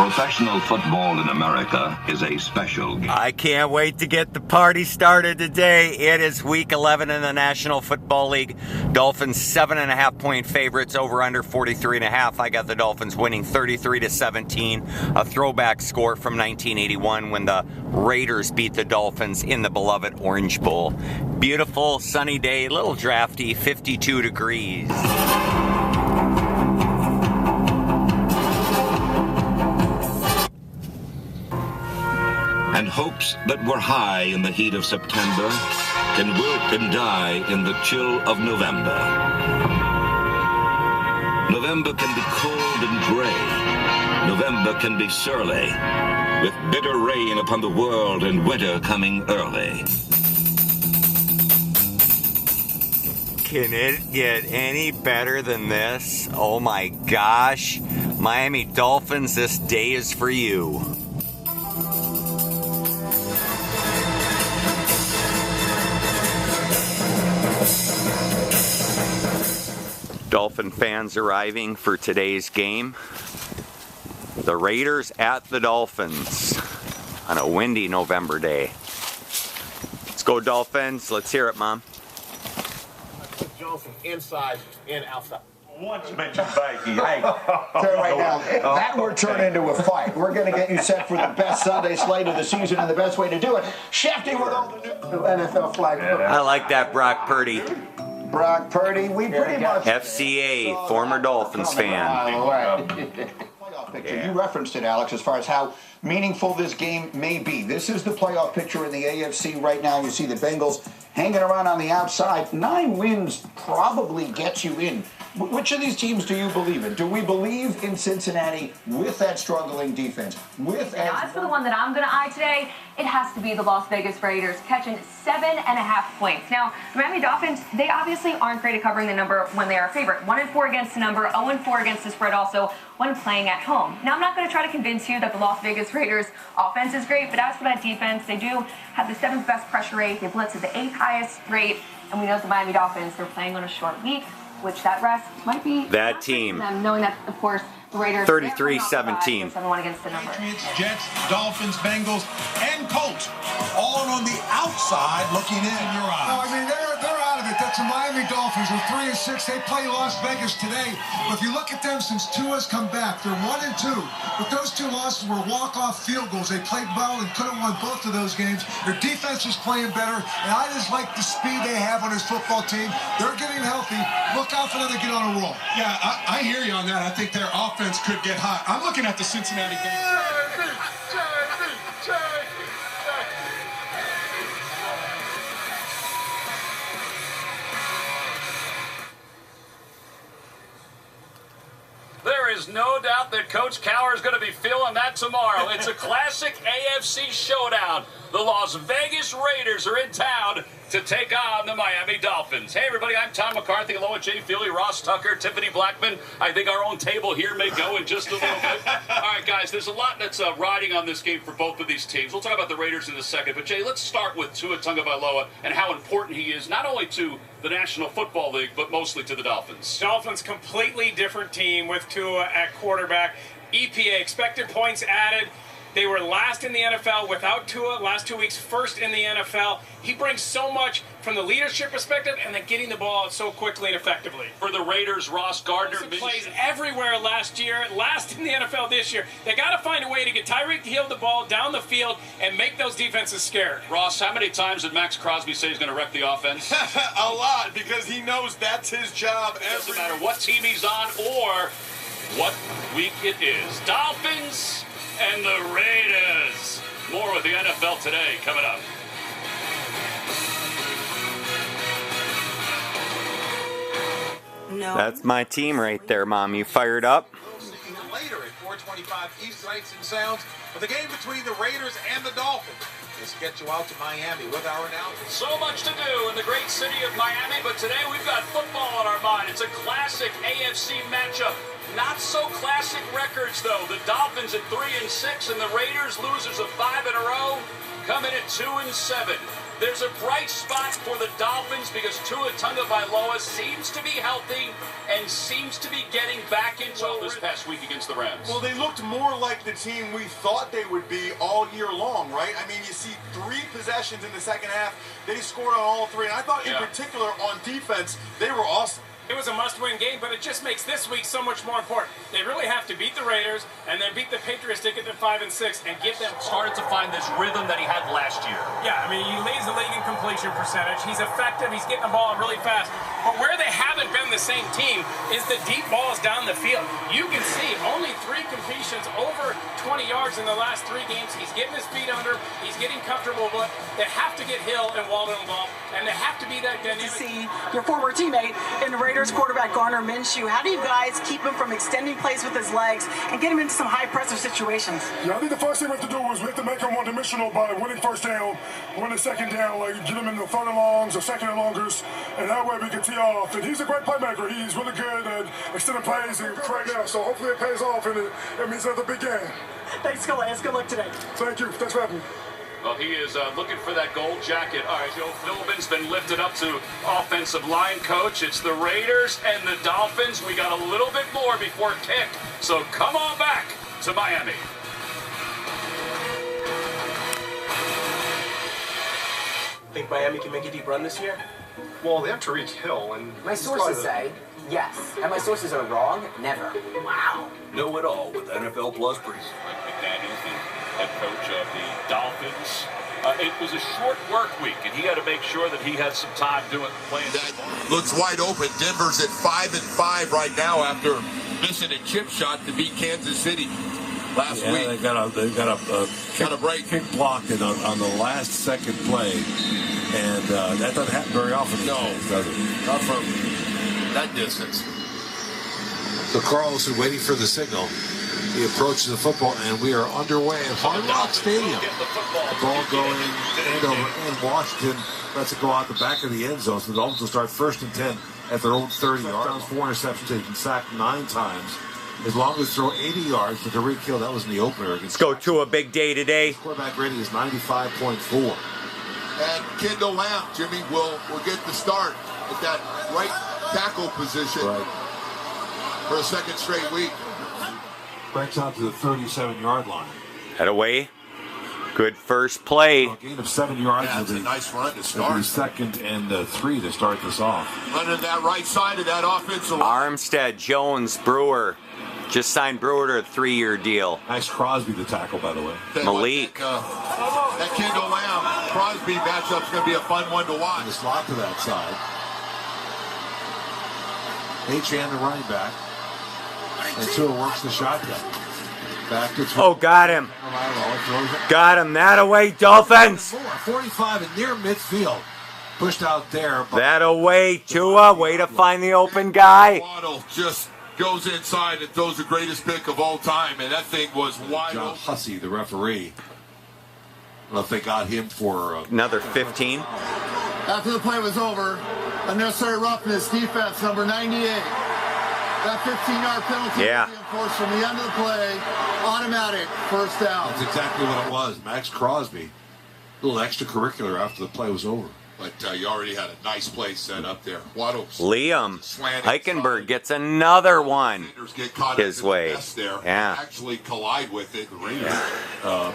Professional football in America is a special game. I can't wait to get the party started today. It is week 11 in the National Football League. Dolphins 7.5-point favorites, over under 43.5. I got the Dolphins winning 33-17, a throwback score from 1981 when the Raiders beat the Dolphins in the beloved Orange Bowl. Beautiful sunny day, little drafty, 52 degrees. And hopes that were high in the heat of September can wilt and die in the chill of November. November can be cold and gray. November can be surly, with bitter rain upon the world and winter coming early. Can it get any better than this? Oh my gosh. Miami Dolphins, this day is for you. Dolphin fans arriving for today's game. The Raiders at the Dolphins on a windy November day. Let's go Dolphins. Let's hear it, Mom. Johnson inside and outside. Once mentioned Vikey. Hey. Right now, that would turn into a fight. We're going to get you set for the best Sunday slate of the season, and the best way to do it, Shefty with all the new NFL flag. I like that, Brock Purdy. Brock Purdy, we pretty much... FCA, former Dolphins fan. Playoff picture. You referenced it, Alex, as far as how meaningful this game may be. This is the playoff picture in the AFC right now. You see the Bengals hanging around on the outside. 9 wins probably gets you in. Which of these teams do you believe in? Do we believe in Cincinnati with that struggling defense? As for the one that I'm going to eye today, it has to be the Las Vegas Raiders catching 7.5 points. Now, the Miami Dolphins, they obviously aren't great at covering the number when they are a favorite. 1-4 against the number, 0-4 against the spread also when playing at home. Now, I'm not going to try to convince you that the Las Vegas Raiders offense is great, but as for that defense, they do have the 7th best pressure rate. They blitz at the 8th highest rate, and we know the Miami Dolphins, they're playing on a short week, which that rest might be that team. Them, knowing that, of course, the Raiders 33-17. 7-1 against the number. Patriots, Jets, Dolphins, Bengals, and Colts, all on the outside looking in your eyes. No, I mean, they're out of it. That's the Miami Dolphins. They're 3-6. They play Las Vegas today. But if you look at them since Tua's come back, they're 1-2. But those 2 losses were walk-off field goals. They played well and could have won both of those games. Their defense is playing better, and I just like the speed they have on this football team. They're getting healthy. Look out for them to get on a roll. Yeah, I hear you on that. I think their offense could get hot. I'm looking at the Cincinnati game. There is no doubt that Coach Cowher is going to be feeling that tomorrow. It's a classic AFC showdown. The Las Vegas Raiders are in town to take on the Miami Dolphins. Hey, everybody, I'm Tom McCarthy, along with Jay Feely, Ross Tucker, Tiffany Blackman. I think our own table here may go in just a little bit. All right, guys, there's a lot that's riding on this game for both of these teams. We'll talk about the Raiders in a second. But, Jay, let's start with Tua Tagovailoa and how important he is, not only to the National Football League, but mostly to the Dolphins. Dolphins, completely different team with Tua at quarterback. EPA, expected points added. They were last in the NFL without Tua, last 2 weeks, first in the NFL. He brings so much from the leadership perspective and then getting the ball out so quickly and effectively. For the Raiders, Ross Gardner plays everywhere last year, last in the NFL this year. They got to find a way to get Tyreek Hill the ball down the field and make those defenses scared. Ross, how many times did Max Crosby say he's going to wreck the offense? A lot, because he knows that's his job. It doesn't matter what team he's on or what week it is. Dolphins and the Raiders. More with the NFL today coming up. No. That's my team right there, Mom. You fired up? We'll see you later at 425 East Sights and Sounds for the game between the Raiders and the Dolphins. Let's get you out to Miami with our announcement. So much to do in the great city of Miami, but today we've got football on our mind. It's a classic AFC matchup. Not so classic records, though. The Dolphins at 3-6 and the Raiders, losers of 5 in a row, come in at 2-7. There's a bright spot for the Dolphins because Tua Tagovailoa seems to be healthy and seems to be getting back into this past week against the Rams. Well, they looked more like the team we thought they would be all year long, right? I mean, you see 3 possessions in the second half. They scored on all 3. And I thought in particular on defense, they were awesome. It was a must-win game, but it just makes this week so much more important. They really have to beat the Raiders and then beat the Patriots to get to 5 and 6 and get them started to find this rhythm that he had last year. Yeah, I mean, he leads the league in completion percentage. He's effective. He's getting the ball really fast. But where they haven't been the same team is the deep balls down the field. You can see only 3 completions over 20 yards in the last 3 games. He's getting his feet under. He's getting comfortable, but they have to get Hill and Walden involved, and they have to be that dynamic. See your former teammate in the Raiders quarterback Garner Minshew. How do you guys keep him from extending plays with his legs and get him into some high-pressure situations? Yeah, I think the first thing we have to do is we have to make him one-dimensional by winning first down, winning second down, like get him in the third and longs or second and longers, and that way we can tee off. And he's a great playmaker. He's really good at extending plays and right now, so hopefully it pays off, and it means another big game. Thanks, Calais. Good luck today. Thank you. Thanks for having me. Well, he is looking for that gold jacket. All right, Joe Philbin's been lifted up to offensive line coach. It's the Raiders and the Dolphins. We got a little bit more before kick, so come on back to Miami. Think Miami can make a deep run this year? Well, they have to reach Hill, and my sources say yes, and my sources are wrong. Never. Wow. Know it all with NFL Plus Pre. Mike McDaniels, the head coach of the Dolphins. It was a short work week, and he had to make sure that he had some time playing. That looks wide open. Denver's at 5-5 right now after missing a chip shot to beat Kansas City last week. They got a break kick block on the last second play, and that doesn't happen very often. No, does it? Not from that distance. So Carlson waiting for the signal. He approaches the football, and we are underway at Hard Rock Stadium. The ball going end over end. Washington lets it go out the back of the end zone. So the Dolphins will start 1st and 10 at their own 30 yards. 4 interceptions. They've been sacked 9 times. As long as throw 80 yards to Tariq Hill. That was in the opener against. Let's go to a big day today. Quarterback rating is 95.4. And Kendall Lamb, Jimmy, will get the start at that right tackle position for a second straight week. Breaks out to the 37-yard line. Head away. Good first play. A gain of 7 yards. Yeah, it's a nice run to start. 2nd and 3 to start this off. Running that right side of that offensive line. Armstead, Jones, Brewer. Just signed Brewer to a 3-year deal. Nice Crosby the tackle, by the way. Malik. That Kendall Lamb Crosby matchup's going to be a fun one to watch. The slot to that side. H.N. the running back. And Tua works the shotgun. Back to Oh, got him. Got him. That away, Dolphins. 45 and near midfield. Pushed out there. That away, Tua. Way to find the open guy. Waddle just goes inside and throws the greatest pick of all time, and that thing was wide John open. Hussey, the referee. I don't know if they got him for another 15. After the play was over, unnecessary roughness, defense number 98. That 15-yard penalty was enforced from the end of the play. Automatic first down. That's exactly what it was. Max Crosby. A little extracurricular after the play was over. But you already had a nice play set up there. Waddle. Liam Eichenberg gets another one Get caught his way. There. Yeah. Actually collide with it.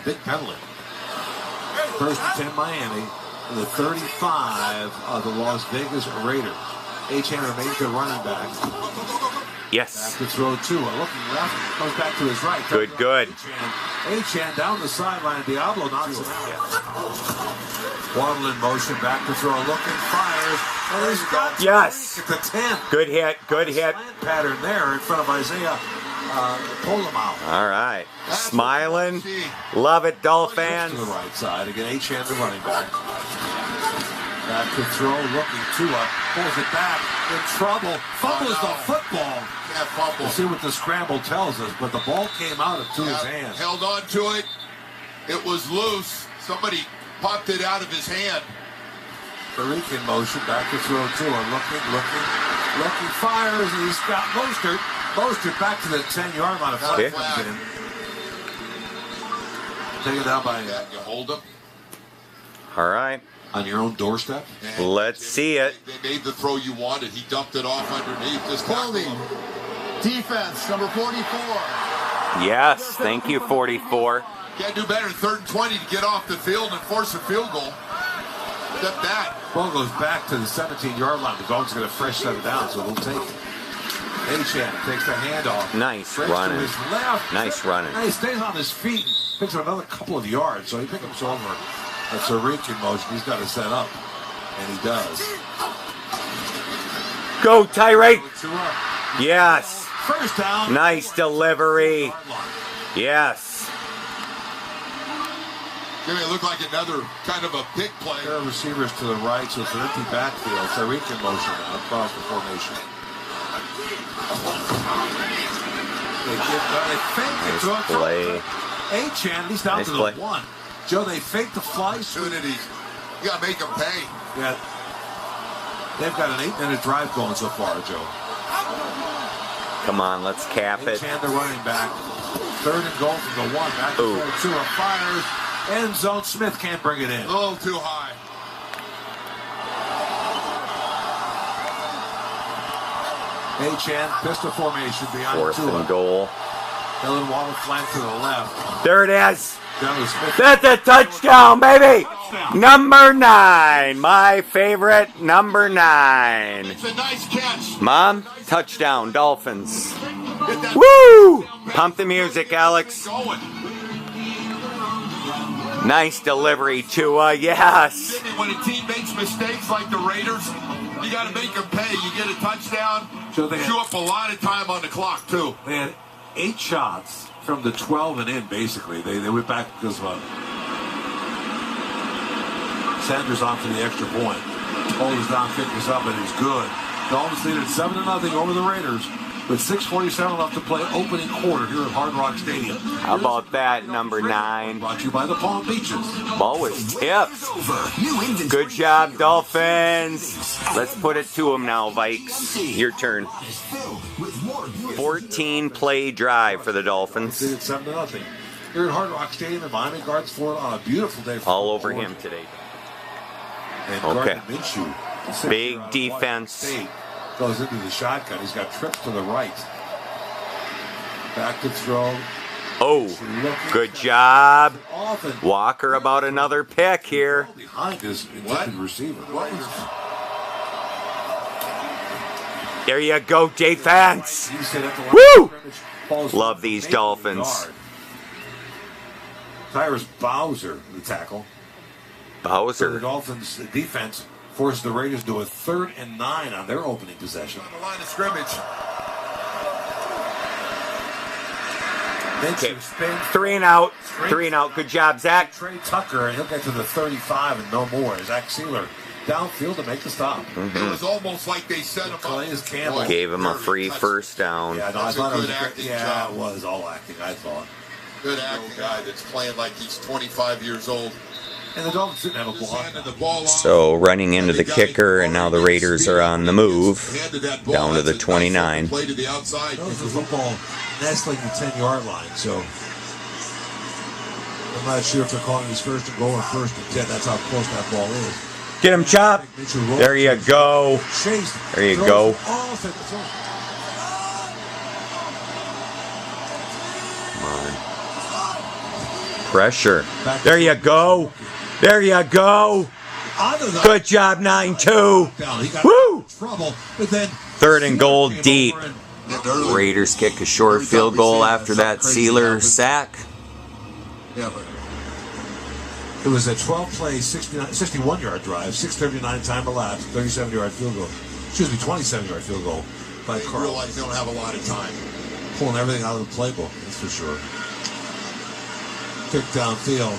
Big penalty. 1st and 10 Miami. The 35 of the Las Vegas Raiders. H.N. remains the running back. Yes. Back to throw Tua. Looking left. Comes back to his right. Good. H.N. down the sideline. Diablo knocks him out. Waddle in motion. Back to throw. Looking. Fires. And he's got yes. At the 10. Good hit. Good hit. Pattern there in front of Isaiah Polamau. All right. Smiling. Love it, Dolphins. To the right side. Again, H.N. the running back. Back to throw, looking Tua, pulls it back, in trouble, fumbles the football. We'll see what the scramble tells us, but the ball came out of Tua's hands. Held on to it. It was loose. Somebody popped it out of his hand. Tariq in motion, back to throw Tua, looking, fires, and he's got Mostert. Mostert back to the 10-yard line. Okay. Take it down by you hold him. All right. on your own doorstep? Let's see it. They made the throw you wanted. He dumped it off underneath. Just holding. Defense, number 44. Yes, thank you, 44. Can't do better. 3rd and 20 to get off the field and force a field goal. Step that. Ball goes back to the 17-yard line. The Dolphins going to fresh them down, so they'll take it. Achan takes the handoff. Nice running. To his left. Nice running. He stays on his feet. Picks up another couple of yards, so he picks over. That's a reaching motion. He's got to set up, and he does. Go, Tyreek. Yes. First down. Nice delivery. Yes. Jimmy, it looked like another kind of a big play. There are receivers to the right, so it's an empty backfield. Tyreek in motion now across the formation. They fake it to Nice play. Achan, he's down Nice to the play. 1. Joe, they fake the fly. Opportunity. You got to make them pay. Yeah. They've got an 8-minute drive going so far, Joe. Come on, let's cap it. Achan, the running back. 3rd and goal from the 1. Back to 2. Fires. End zone. Smith can't bring it in. A little too high. Achan, pistol formation behind 4th and goal. Dylan Waddle flank to the left. There it is. Down to Smith. That's a touchdown, baby. Number 9. My favorite, number 9. It's a nice catch. Mom, touchdown, Dolphins. Woo! Pump the music, Alex. Nice delivery, Tua. Yes. When a team makes mistakes like the Raiders, you got to make them pay. You get a touchdown, So they chew up a lot of time on the clock, too. They had 8 shots from the 12 and in, basically. They went back because of Sanders on for the extra point. Holds down, kicks up, and he's good. Dolphins lead at 7-0 over the Raiders with 6:47 left to play opening quarter here at Hard Rock Stadium. How about that, number 9? Brought to you by the Palm Beaches. Ball was tipped. Good job, Dolphins. Let's put it to them now, Vikes. Your turn. 14-play drive for the Dolphins. It's 7-0 here at Hard Rock Stadium in Miami Gardens, Florida, on a beautiful day. All over him today. And Okay. Gardner Minshew, Big Ohio defense. State, goes into the shotgun. He's got trips to the right. Back to throw. Oh, good job. Walker about another pick here. Behind his intended receiver. There you go, defense. Woo! Love these Dolphins. Tyrus Bowser, the tackle. So the Bowser. Dolphins defense forced the Raiders to a 3rd and 9 on their opening possession. On the line of scrimmage. Okay. 3 and out. 3 and out. Good job, Zach. Trey Tucker, and he'll get to the 35 and no more. Zach Sealer downfield to make the stop. It was almost like they set him up. Calais Campbell Gave him a free first down. Yeah, no, I That's a thought it good was acting yeah, job. it was all acting, I thought. Good acting guy that's playing like he's 25 years old. And the Dolphins didn't have a block. Handed the ball off. So running into the kicker, and now the Raiders are on the move. Handed that ball. Down to the That's a 29. nice play to the outside. That was the football nestling the 10-yard line, so I'm not sure if they're calling this 1st and goal or 1st and 10. That's how close that ball is. Get him, Chop. There you go. There you go. Come on. Pressure. There you go. There you go. Good job, 9-2. Woo! Trouble, but then 3rd and goal deep. Raiders kick a short field goal after that Sealer sack. Yeah, but it was a 12-play, 61-yard drive, 6:39 time elapsed, 37-yard field goal. Excuse me, 27-yard field goal by Carl. You realize they don't have a lot of time. Pulling everything out of the playbook, that's for sure. Kick downfield.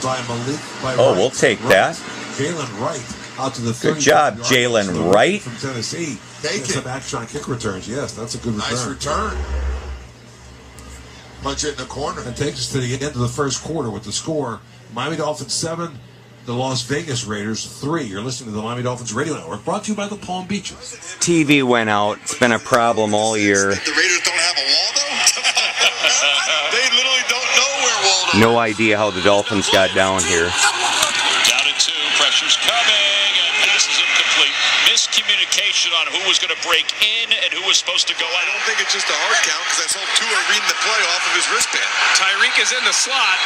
By Malik. Oh, we'll take that. Jalen Wright out to the 30. Good job, Jalen Wright. From Tennessee. Take it. Some action on kick returns. Yes, that's a good return. Nice return. Punch it in the corner. And takes us to the end of the first quarter with the score. Miami Dolphins 7, the Las Vegas Raiders 3. You're listening to the Miami Dolphins Radio Network, brought to you by the Palm Beaches. TV went out. It's been a problem all year. The Raiders don't have a Waldo? They literally don't know where Waldo is. No idea how the Dolphins got down here. Down to 2. who was going to break in and who was supposed to go out. I don't think it's just a hard count because I saw Tua reading the play off of his wristband. Tyreek is in the slot.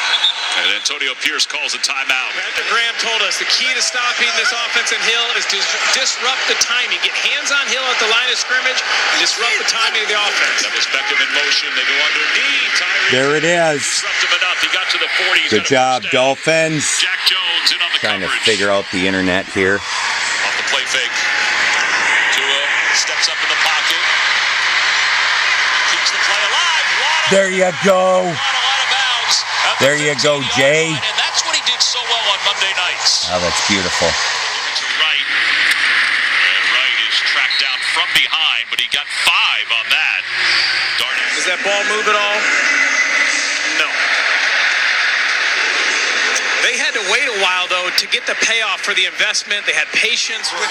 And Antonio Pierce calls a timeout. Patrick Graham told us the key to stopping this offense in Hill is to disrupt the timing. Get hands on Hill at the line of scrimmage, disrupt the timing of the offense. That was Beckham in motion. They go underneath. Tyreek. There it is. Disrupt him enough. He got to the 40. Good job, Dolphins. Jack Jones in on the Trying coverage. to figure out the internet here. Off the play fake. Tua steps up in the pocket. Keeps the play alive. There you go. There you go, Jay. And that's what he did so well on Monday nights. Oh, that's beautiful. To Wright. And Wright is tracked down from behind, but he got 5 on that. Darting. Does that ball move at all? No. They had to wait a while, though, to get the payoff for the investment. They had patience with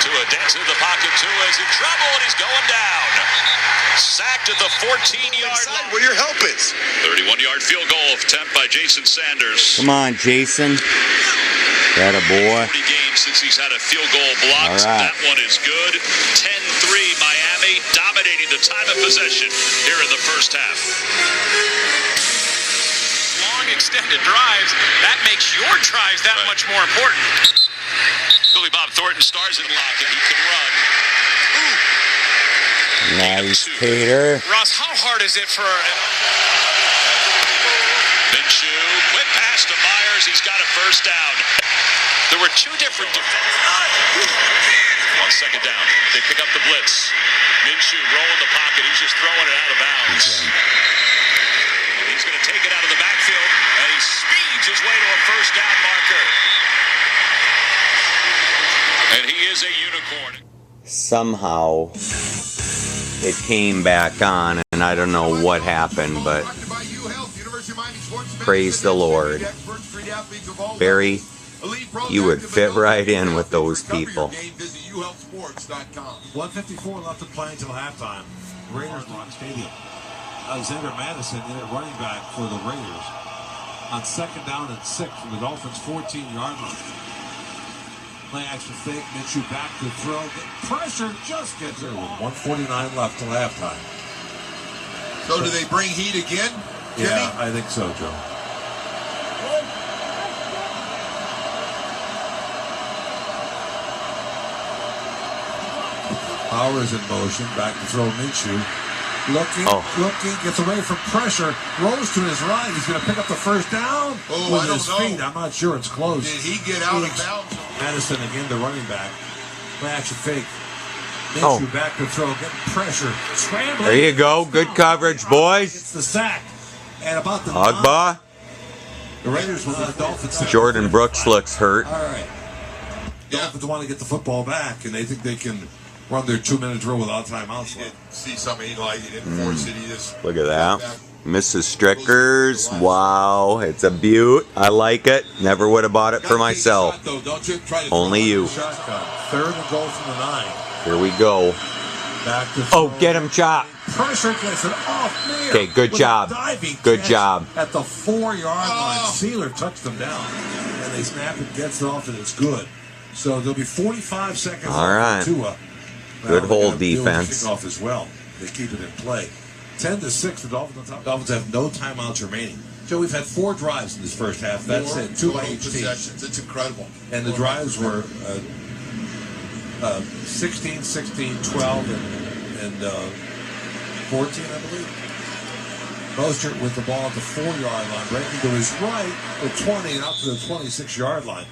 Tua dances in the pocket. Tua is in trouble, and he's going down. Sacked at the 14-yard line. Where your help is. 31-yard field goal attempt by Jason Sanders. Come on, Jason. That a boy. 40 games since he's had a field goal blocked. All right. That one is good. 10-3 Miami, dominating the time of possession here in the first half. long extended drives. That makes your drives that much more important. Billy Bob Thornton stars in lock, and he can run. Nice, Peter. Ross, how hard is it for Minshew, quick pass to Myers. He's got a first down. There were 2 different on second down. They pick up the blitz. Minshew rolling the pocket. He's just throwing it out of bounds. And he's going to take it out of the backfield, and he speeds his way to a first down marker. And he is a unicorn. Somehow it came back on, and I don't know what happened, but praise the Lord. Barry, you would fit right in with those people. 154 left to play until halftime. Raiders Rock Stadium. Alexander Madison in at running back for the Raiders on second down and 6 from the Dolphins' 14-yard line. Play action fake, Minshew back to throw. Pressure just gets there with 1:49 left till halftime. So do they bring heat again, Jimmy? Yeah, I think so, Joe. Powers in motion, back to throw Minshew. Looking, gets away from pressure, rolls to his right. He's going to pick up the first down with his feet. I'm not sure it's close. Did he get out of bounds? Madison again, the running back. Play action fake. Minshew back to throw, getting pressure. Scrambling. There you go. Good coverage, boys. It's the sack. And about the Ogba. The Raiders will get the Dolphins. Jordan Brooks looks hurt. All right. Dolphins want to get the football back, and they think they can run their 2-minute drill without timeouts. He did see something he liked. He didn't force it. He just Look at that. Mrs. Strickers. Wow. It's a beaut. I like it. Never would have bought it for myself. Only you. Third and goal from the 9. Here we go. Back to get him, Chop. Pressure gets it off Mayer. Okay, good job. Good job. At the 4-yard line, Sealer touched them down. And they snap it, gets it off, and it's good. So there'll be 45 seconds All right. for Tua. Good hold defense. Off as well. They keep it in play. 10-6, the Dolphins on top. Dolphins have no timeouts remaining. Joe, we've had 4 drives in this first half. That's it. 2 by each team. It's incredible. And the drives were 16, 16, 12, and 14, I believe. Mostert with the ball at the 4-yard line, breaking to his right, the 20, and up to the 26-yard line.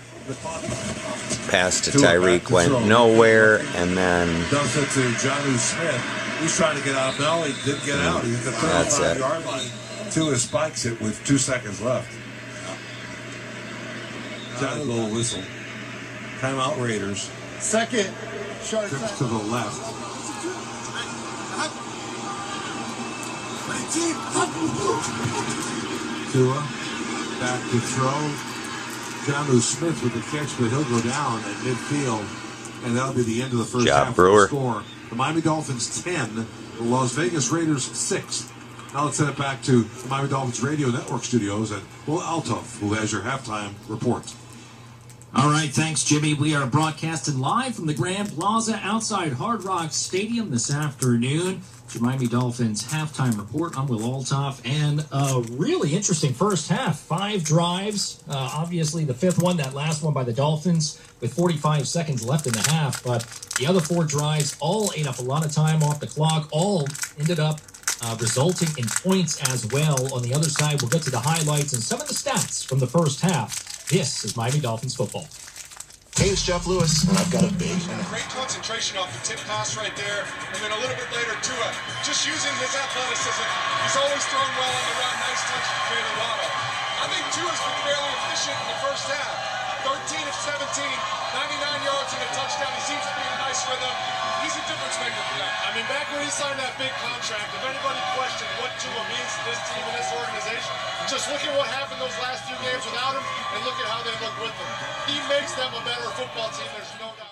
Pass to Tyreek went nowhere, and then dumps it to Jonnu Smith. He's trying to get out. No, he didn't get out. He's at the 35-yard line. Tua spikes it with 2 seconds left. Johnny little whistle. Timeout Raiders. Second. Trips to the left. Tua back to throw. Jonnu Smith with the catch, but he'll go down at midfield, and that'll be the end of the first half. Brewer. Score. The Miami Dolphins 10, the Las Vegas Raiders 6. Now let's send it back to the Miami Dolphins Radio Network studios and Will Althoff, who has your halftime report. All right, thanks, Jimmy. We are broadcasting live from the Grand Plaza outside Hard Rock Stadium this afternoon. It's your Miami Dolphins halftime report. I'm Will Altoff, and a really interesting first half. 5 drives, obviously the 5th one, that last one by the Dolphins, with 45 seconds left in the half. But the other 4 drives all ate up a lot of time off the clock, all ended up resulting in points as well. On the other side, we'll get to the highlights and some of the stats from the first half. This is Miami Dolphins football. Hey, it's Jeff Lewis, and I've got a big. Great concentration off the tip pass right there, and then a little bit later, Tua, just using his athleticism. He's always thrown well on the run. Nice touch from Jalen Waddle. I think Tua's been fairly efficient in the first half. 13 of 17, 99 yards and a touchdown. He seems to be in a nice rhythm. He's a difference maker for them. I mean, back when he signed that big contract, if anybody questioned what Tua means to this team and this organization, just look at what happened those last few games without him, and look at how they look with him. He makes them a better football team, there's no doubt.